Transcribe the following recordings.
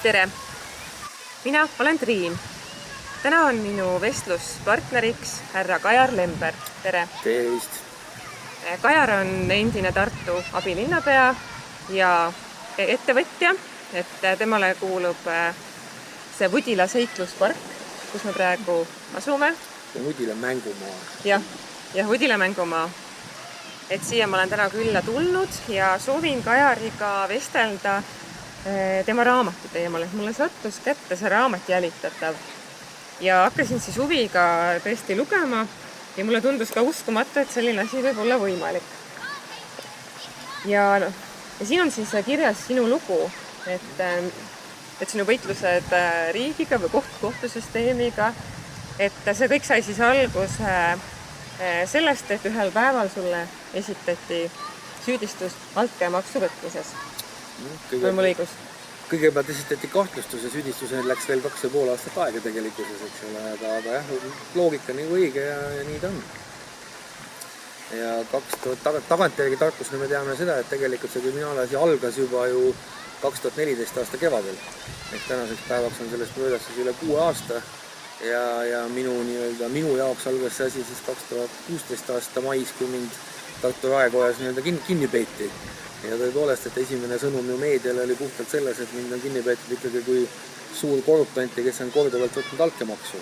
Tere! Mina olen Triin. Täna on minu vestluspartneriks härra Kajar Lember. Tere! Tervist! Kajar on endine Tartu abilinnapea ja ettevõtja, et temale kuulub see Vudila seikluspark, kus me praegu asume. Ja Vudila mängumaa. Ja Vudila mängumaa. Et siia ma olen täna külla tulnud ja soovin Kajariga vestelda tema raamatu teemal, et mulle sattus kätte see raamat Jälitatav. Ja hakkasin siis huviga tõesti lugema ja mulle tundus ka uskumatu, et selline asi võib olla võimalik. Ja siin on siis kirjas sinu lugu, et sinu võitlused riigiga või kohtusüsteemiga, et see kõik sai siis alguse sellest, et ühel päeval sulle esitati süüdistus altkäemaksu võtmises. On mul õigus? Kõigepealt esitati kahtlustus ja süüdistuse läks veel 2,5 aastat aega tegelikkuses, eks ole, aga jah, loogika nagu õige ja nii ta on. Ja tagantjärgi tarkusena me teame seda, et tegelikult see kriminaalasi algas juba ju 2014 aasta kevadel. Ehk tänaseks päevaks on sellest möödas siis üle 6 aasta ja minu jaoks algas see asi siis 2016 aasta mais, kui mind Tartu Raekojas kinni peeti. Ja tõepoolest, et esimene sõnum ju meediale oli puhtalt selles, et mind on kinni peetud ikkagi kui suur korruptanti, kes on korduvalt võtnud altkäemaksu.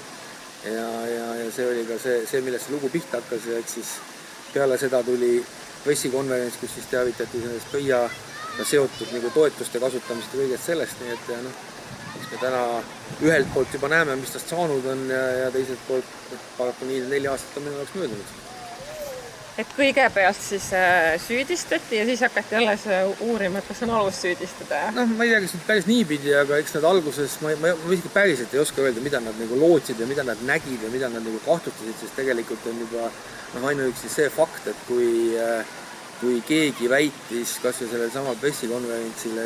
Ja see oli ka see, millest see lugu pihta hakkas, et siis peale seda tuli pressikonverents, kus siis teavitati sellest PRIA-ga seotud nagu toetuste kasutamist ja kõigest sellest, nii et eks me täna ühelt poolt juba näeme, mis tast saanud on ja teiselt poolt paraku 4 aastat on minu jaoks möödunud. Et kõigepealt siis süüdistati ja siis hakati alles uurima, et kas on alus süüdistada. Ma ei tea, kas nüüd päris niipidi, aga eks nad alguses, ma isegi päriselt ei oska öelda, mida nad nagu lootsid ja mida nad nägid ja mida nad nagu kahtlustasid, sest tegelikult on juba ainuüksi see fakt, et kui keegi väitis kas või sellel samal pressikonverentsil,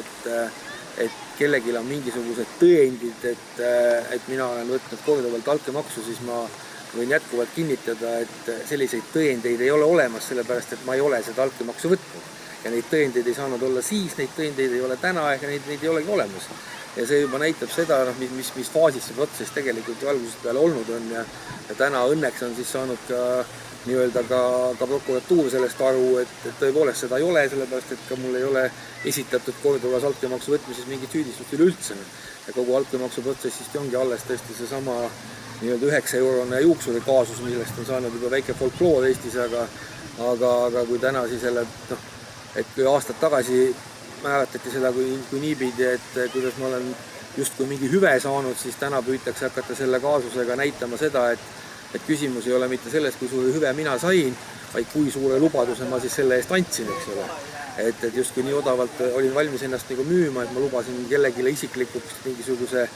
et kellelgi on mingisugused tõendid, et mina olen võtnud korduvalt altkäemaksu, siis ma võin jätkuvalt kinnitada, et selliseid tõendeid ei ole olemas, sellepärast, et ma ei ole seda altkäemaksu võtnud. Ja neid tõendeid ei saanud olla siis, neid tõendeid ei ole täna, ega neid ei olegi olemas. Ja see juba näitab seda, mis faasis see protsess tegelikult ju algusest peale olnud on ja täna õnneks on siis saanud ka prokuratuur sellest aru, et tõepoolest seda ei ole, sellepärast, et ka mul ei ole esitatud korduvas altkäemaksu võtmises mingit süüdistust üleüldse. Ja kogu altkäemaksu protsessist ongi alles tõesti see sama 9-eurone juuksuri kaasus, millest on saanud juba väike folkloor Eestis, aga kui täna siis et kui aastad tagasi määratati seda kui niipidi, et kuidas ma olen justkui mingi hüve saanud, siis täna püütakse hakata selle kaasusega näitama seda, et küsimus ei ole mitte selles, kui suure hüve mina sain, vaid kui suure lubaduse ma siis selle eest andsin, eks ole. Et justkui nii odavalt olin valmis ennast nagu müüma, et ma lubasin kellegile isiklikuks mingisuguse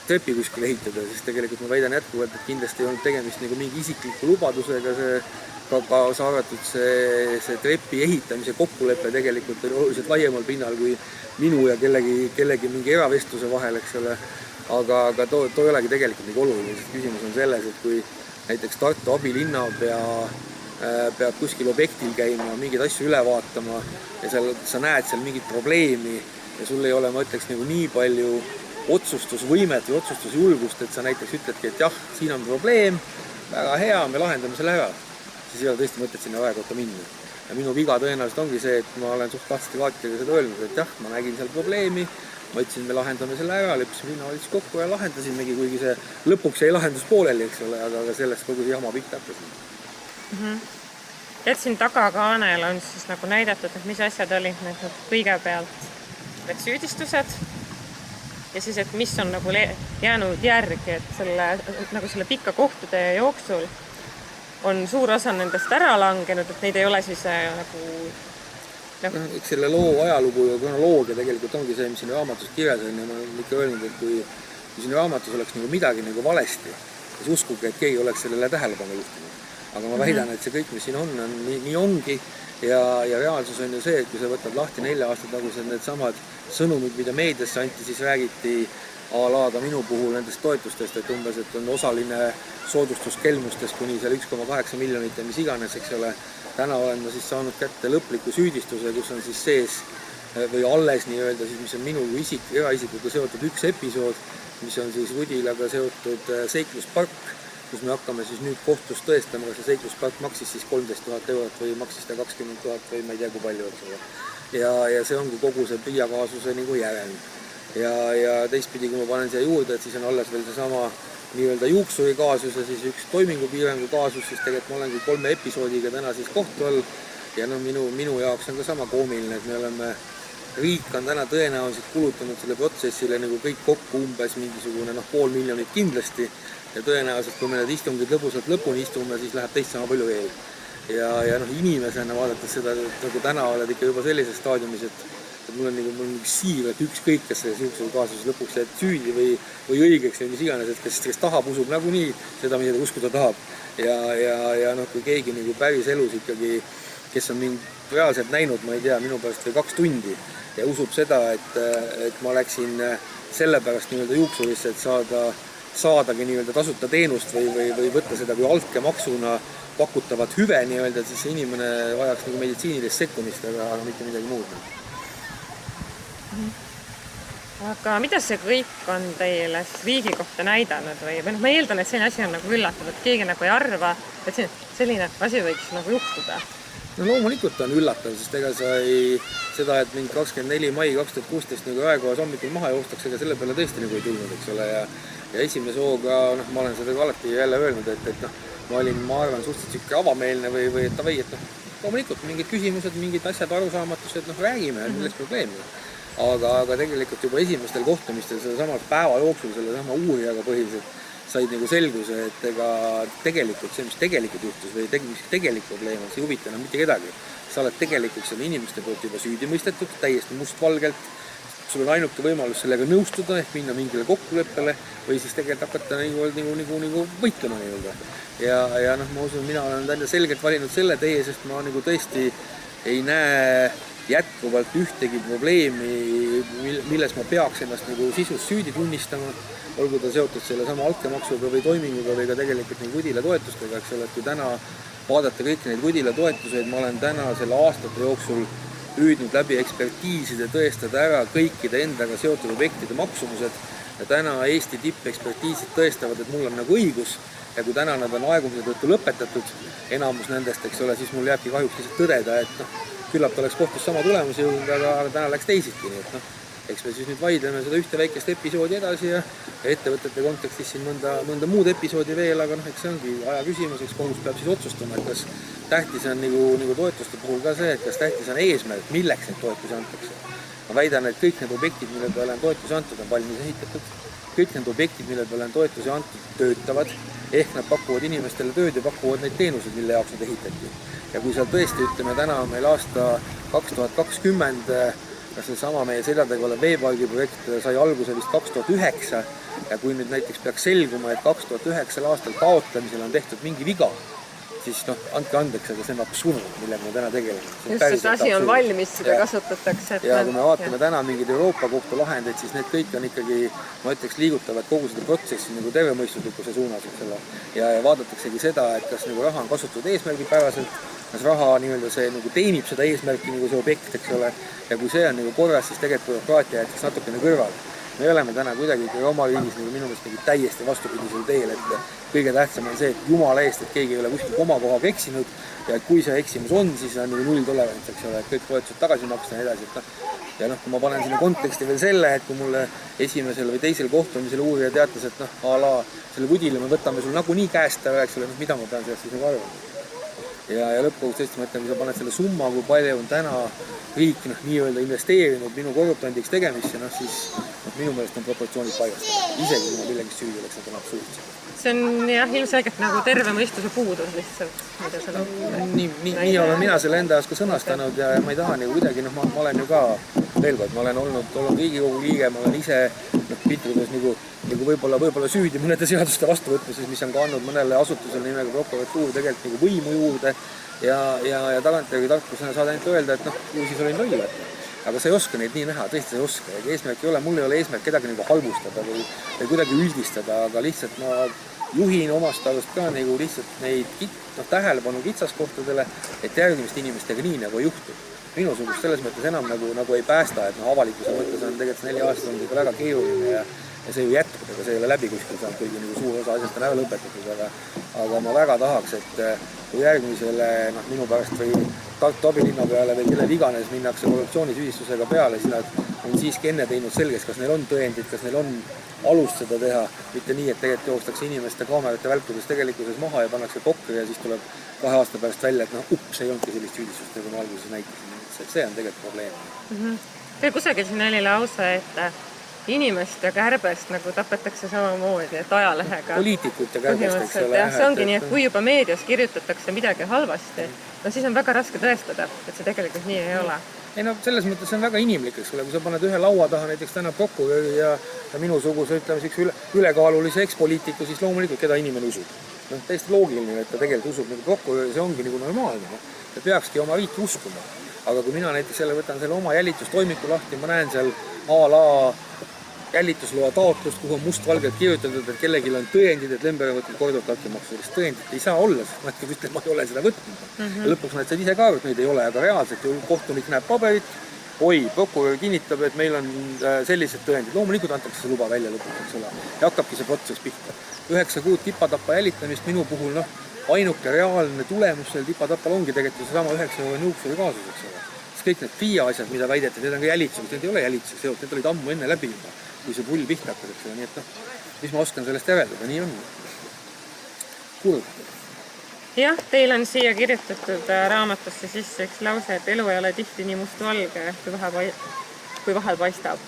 trepi kuskil ehitada, siis tegelikult ma väidan jätkuvalt, et kindlasti ei olnud tegemist nagu mingi isikliku lubadusega, ka saaratud see trepi ehitamise kokkulepe tegelikult oli oluliselt laiemal pinnal kui minu ja kellegi mingi eravestluse vahel, eks ole. Aga too ei olegi tegelikult nagu oluline, sest küsimus on selles, et kui näiteks Tartu abilinnapea peab kuskil objektil käima, mingeid asju üle vaatama ja sa näed seal mingit probleemi ja sul ei ole, ma ütleks, nagu nii palju otsustusvõimet või otsustusjulgust, et sa näiteks ütledki, et jah, siin on probleem, väga hea, me lahendame selle ära. Siis ei ole tõesti mõtet sinna Raekotta minna. Ja minu viga tõenäoliselt ongi see, et ma olen suht tahtsite kaartidega seda öelnud, et jah, ma nägin seal probleemi, ma ütlesin, me lahendame selle ära, leppisime linnavalitsus kokku ja lahendasimegi, kuigi see lõpuks jäi lahendus pooleli, eks ole, aga sellest kogu see jama pihta hakkas. Et siin tagakaanel on siis nagu näidatud, et mis asjad olid kõigepealt need süüdistused ja siis, et mis on nagu jäänud järgi, et selle pikka kohtude jooksul on suur osa nendest ära langenud, et neid ei ole siis nagu Eks selle loo ajalugu ja kronoloogia tegelikult ongi see, mis siin raamatus kirjas on ja ma olen ikka öelnud, et kui siin raamatus oleks nagu midagi nagu valesti, siis uskuge, et keegi oleks sellele tähelepanu juhtinud. Aga ma väidan, et see kõik, mis siin on nii ongi ja reaalsus on ju see, et kui sa võtad lahti 4 aasta tagused need samad sõnumid, mida meediasse anti, siis räägiti a la ka minu puhul nendest toetustest, et umbes, et on osaline soodustus kelmustest kuni seal 1,8 miljonit ja mis iganes, eks ole. Täna olen ma siis saanud kätte lõpliku süüdistuse, kus on siis sees või alles nii-öelda, siis, mis on minu eraisikuga seotud üks episood, mis on siis Udilaga seotud seikluspark, kus me hakkame siis nüüd kohtus tõestama, kas see seikluspark maksis siis 13 000 eurot või maksis ta 20 000 või ma ei tea, kui palju. Ja see ongi kogu see PRIA kaasuse nagu järelm. Ja teistpidi, kui ma panen siia juurde, et siis on alles veel seesama nii-öelda juuksuri kaasus ja siis üks toimingupiirangu kaasus, siis tegelikult ma olengi 3 episoodiga täna siis kohtu all. Ja minu jaoks on ka sama koomiline, et me oleme, riik on täna tõenäoliselt kulutanud selle protsessile nagu kõik kokku umbes mingisugune 500 000 kindlasti. Ja tõenäoliselt, kui me need istungid lõbusalt lõpuni istume, siis läheb teist sama palju veel. Ja inimesena vaadates seda, nagu täna oled ikka juba sellises staadiumis, et mul on nagu siiralt ükskõik, kas selles juuksuri kaasuses lõpuks jääd süüdi või õigeks või mis iganes, et kes tahab, usub nagunii seda, mida ta uskuda tahab. Ja kui keegi nagu päris elus ikkagi, kes on mind reaalselt näinud, ma ei tea, minu pärast või 2 tundi ja usub seda, et ma läksin sellepärast nii-öelda juuksurisse, et saadagi nii-öelda tasuta teenust või võtta seda kui altkäemaksuna pakutavat hüve nii-öelda, et siis see inimene vajaks nagu meditsiinilist sekkumist, aga mitte midagi muud. Aga mida see kõik on teile riigi kohta näidanud või ma eeldan, et selline asi on nagu üllatav, et keegi nagu ei arva, et selline asi võiks nagu juhtuda? No loomulikult on üllatav, sest ega seda, et mind 24. mai 2016 nagu aegoas hommikul maha joostaks, ega selle peale tõesti nagu ei tulnud, eks ole, ja esimese hooga, ma olen seda alati jälle öelnud, et ma olin, ma arvan, suhteliselt siuke avameelne või et tavai, et loomulikult mingid küsimused, mingid asjad, arusaamatused, räägime, milleks probleemi. Aga tegelikult juba esimestel kohtumistel selle samas päeva jooksul selle sama uurijaga põhiliselt said nagu selguse, et ega tegelikult see, mis tegelikult juhtus või mis tegelik probleem on, see ei huvita enam mitte kedagi. Sa oled tegelikult selle inimeste poolt juba süüdi mõistetud, täiesti mustvalgelt. Sul on ainuke võimalus sellega nõustuda ehk minna mingile kokkuleppele või siis tegelikult hakata nagu võitlema nii-öelda. Ja ma usun, mina olen täna selgelt valinud selle teie, sest ma nagu tõesti ei näe jätkuvalt ühtegi probleemi, milles ma peaks ennast nagu sisus süüdi tunnistama, olgu ta seotud selle sama altkäemaksuga või toiminguga või ka tegelikult neid Udila toetustega, eks ole, et kui täna vaadata kõiki neid Udila toetuseid, ma olen täna selle aastate jooksul püüdnud läbi ekspertiiside tõestada ära kõikide endaga seotud objektide maksumused ja täna Eesti tippekspertiisid tõestavad, et mul on nagu õigus ja kui täna nad on aegumise tõttu lõpetatud, enamus nendest, eks ole, siis mul jääbki kahjuks lihtsalt tõdeda, et küllap oleks kohtus sama tulemusi jõudnud, aga täna läks teisiti, nii et eks me siis nüüd vaidleme seda ühte väikest episoodi edasi ja ettevõtete kontekstis siin mõnda muud episoodi veel, aga eks see ongi aja küsimus, eks kohus peab siis otsustama, et kas tähtis on nagu toetuste puhul ka see, et kas tähtis on eesmärk, milleks neid toetusi antakse. Ma väidan, et kõik need objektid, mille peale on toetusi antud, on valmis ehitatud. Kõik need objektid, mille peale on toetusi antud, töötavad, ehk nad pakuvad inimestele tööd ja pakuvad neid teenuseid, mille jaoks nad ehitati. Ja kui seal tõesti, ütleme, täna on meil aasta 2020, kas see sama meie seljadega olev veepargi projekt sai alguse vist 2009 ja kui nüüd näiteks peaks selguma, et 2009 aastal taotlemisel on tehtud mingi viga, siis andke andeks, aga see on absurd, millega me täna tegeleme. Just, sest asi on valmis, seda kasutatakse. Ja kui me vaatame täna mingid Euroopa kohtu lahendeid, siis need kõik on ikkagi, ma ütleks, liigutavad kogu seda protsessi nagu tervemõistuslikkuse suunas. Ja vaadataksegi seda, et kas nagu raha on kasutatud eesmärgipäraselt, kas raha nii-öelda see nagu teenib seda eesmärki nagu see objekt, eks ole, ja kui see on nagu korras, siis tegelikult bürokraatia jätaks natukene kõrval. Me oleme täna kuidagi oma riigis nagu minu meelest täiesti vastupidisel teel, et kõige tähtsam on see, et jumala eest, et keegi ei ole kuskil komakohaga eksinud ja et kui see eksimus on, siis on nagu null tolerants, eks ole, et kõik toetused tagasi maksta ja edasi. Ja kui ma panen sinna konteksti veel selle, et kui mulle esimesel või teisel kohtumisel uurija teatas, et a la selle Udile me võtame sul nagunii käest ära, eks ole, mida ma pean sellest siis nagu arvama. ja lõppkogus tõesti ma ütlen, kui sa paned selle summa, kui palju on täna riik nii-öelda investeerinud minu korruptandiks tegemisse, siis minu meelest on proportsioonid paigast. Isegi kui ma millegist süüdi oleks, nad on absurdsed. See on jah, ilmselgelt nagu terve mõistuse puudus lihtsalt. Nii olen mina selle enda jaoks ka sõnastanud ja ma ei taha nagu kuidagi, ma olen ju ka veel kord, ma olen olnud Riigikogu liige, ma olen ise piltrudes nagu võib-olla süüdi mõnede seaduste vastuvõtmises, mis on ka andnud mõnele asutusele nimega prokuratuur tegelikult nagu võimu juurde ja tagantjärgi tarkusena saad ainult öelda, et kui siis olin loll. Aga sa ei oska neid nii näha, tõesti sa ei oska. Eesmärk ei ole, mul ei ole eesmärk kedagi nagu halvustada või kuidagi üldistada, aga lihtsalt ma juhin omast arust ka nagu lihtsalt neid tähelepanu kitsaskohtadele, et järgmist inimestega nii nagu ei juhtu. Minusugust selles mõttes enam nagu ei päästa, et avalikkuse mõttes on tegelikult 4 aastat on ikka väga keeruline ja see ju jätkub, aga see ei ole läbi kuskil saanud, kuigi nagu suur osa asjast on ära lõpetatud, aga ma väga tahaks, et kui järgmisele minu pärast või Tartu abilinna peale või kellel iganes minnakse korruptsioonisüüdistusega peale, siis nad on siiski enne teinud selgeks, kas neil on tõendid, kas neil on alust seda teha, mitte nii, et tegelikult joostakse inimeste kaamerate välkudes tegelikkuses maha ja pannakse kokku ja siis tuleb 2 aasta pärast välja, et ei olnudki sellist süüdistust, nagu ma alguses näitasin. See on tegelikult probleem. Veel kusagil siin oli lause, et inimest ja kärbest nagu tapetakse samamoodi, et ajalehega. Poliitikut ja kärbest, eks ole. See ongi nii, et kui juba meedias kirjutatakse midagi halvasti, siis on väga raske tõestada, et see tegelikult nii ei ole. Ei selles mõttes see on väga inimlik, eks ole, kui sa paned ühe laua taha näiteks täna prokuröri ja minusuguse, ütleme, ülekaalulise ekspoliitiku, siis loomulikult keda inimene usub. Täiesti loogiline, et ta tegelikult usub nagu prokuröri, see ongi nagu normaalne. Ta peakski oma riiki uskuma. Aga kui mina näiteks võtan selle oma jälitustoimiku lahti, ma näen seal a la jälitusloa taotlust, kuhu on mustvalgelt kirjutatud, et kellelgi on tõendid, et Lember on võtnud korduvalt altkäemaksu. Sellist tõendit ei saa olla, sest ma ütlen, et ma ei ole seda võtnud. Ja lõpuks nad said ise ka, et neid ei ole, aga reaalselt ju kohtunik näeb paberit, prokurör kinnitab, et meil on sellised tõendid. Loomulikult antakse see luba välja lõpuks, eks ole. Ja hakkabki see protsess pihta. 9 kuud tipatappa jälitamist minu puhul, ainuke reaalne tulemus selle tipatappal ongi tegelikult seesama 9 nõuksuri kaasus, eks ole. Sest kõik need FIA asjad, mida väideti, need on ka jälitused, need ei ole jälitused, need olid ammu enne läbi juba, kui see pull pihta hakkas, eks ole. Nii et mis ma oskan sellest järeldada, nii on. Kurb. Jah, teil on siia kirjutatud raamatusse sisse üks lause, et elu ei ole tihti nii mustvalge, kui vahel paistab.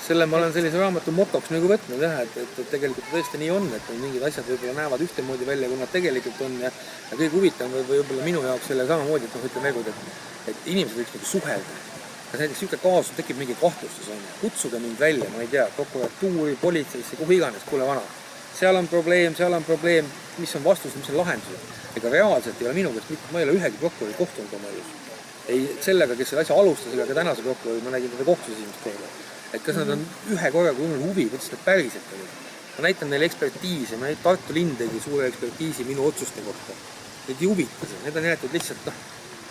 Selle ma olen sellise raamatu motoks nagu võtnud, et tegelikult tõesti nii on, et mingid asjad võib-olla näevad ühtemoodi välja, kui nad tegelikult on ja kõik huvitav võib-olla minu jaoks selle samamoodi, et ütleme veel kord, et inimesed võiks nagu suhelda. Kas näiteks niisugune kaasus tekib mingi kahtlustus, kutsuge mind välja, ma ei tea, prokuratuuri, politseisse, kuhu iganes, kuule vana. Seal on probleem, mis on vastus, mis on lahendused. Ega reaalselt ei ole minu käest, ma ei ole ühegi prokuröri kohtunud oma elus. Ei sellega, kes selle asja alustas, ega ka tänase prokuröri, ma nägin teda kohtus esimest korda. Et kas nad on ühe korra, kui on huvi, võttes nad päriselt olid. Ma näitan neile ekspertiisi, Tartu linn tegi suure ekspertiisi minu otsuste kohta. Need ei huvita see, need on jäetud lihtsalt,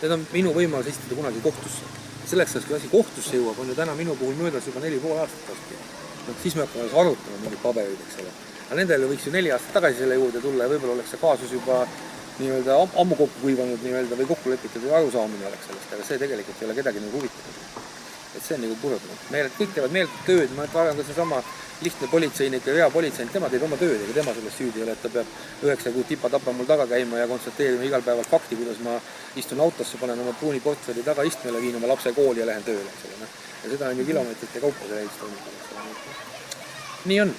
need on minu võimalus esitada kunagi kohtusse. Selleks, kui asi kohtusse jõuab, on ju täna minu puhul möödas juba 4,5 aastat vastu. Siis me hakkame arutama mingid paberid, eks ole. Aga nendele võiks ju 4 aastat tagasi selle juurde tulla ja võib-olla oleks see kaasus juba nii-öelda ammu kokku kuivanud nii-öelda või kokku lepitud või arusaamine oleks sellest, aga see tegelikult ei ole kedagi nagu huvitatud. Et see on nagu kurb. Kõik teevad meeltult tööd, ma arvan ka seesama lihtne politseinik ja politseinik, tema teeb oma tööd, ega tema sellest süüdi ei ole, et ta peab 9 kuud tipatappa mul taga käima ja konstateerima igal päeval fakti, kuidas ma istun autosse, panen oma pruuni portfelli taga istmele, viin oma lapse kooli ja lähen tööle. Ja seda on ju kilomeetrite kaupa see reis toimub. Nii on.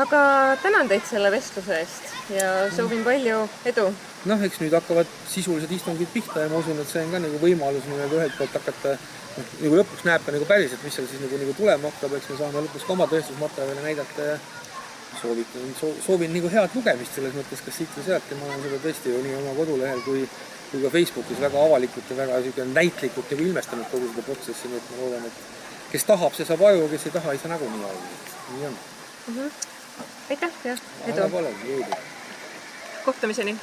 Aga tänan teid selle vestluse eest ja soovin palju edu. Eks nüüd hakkavad sisulised istungid pihta ja ma usun, et see on ka nagu võimalus ühelt poolt hakata nagu lõpuks näeb ka nagu päriselt, mis seal siis nagu tulema hakkab, eks me saame lõpuks ka oma tõestusmaterjali näidata ja soovin nagu head lugemist selles mõttes, kas siit või sealt ja ma olen seda tõesti ju nii oma kodulehel kui ka Facebookis väga avalikult ja väga näitlikult nagu ilmestanud kogu seda protsessi, nii et ma loodan, et kes tahab, see saab aru, kes ei taha, ei saa nagunii aru. Nii on. Aitäh ja edu! Palun, jõudu! Kohtumiseni!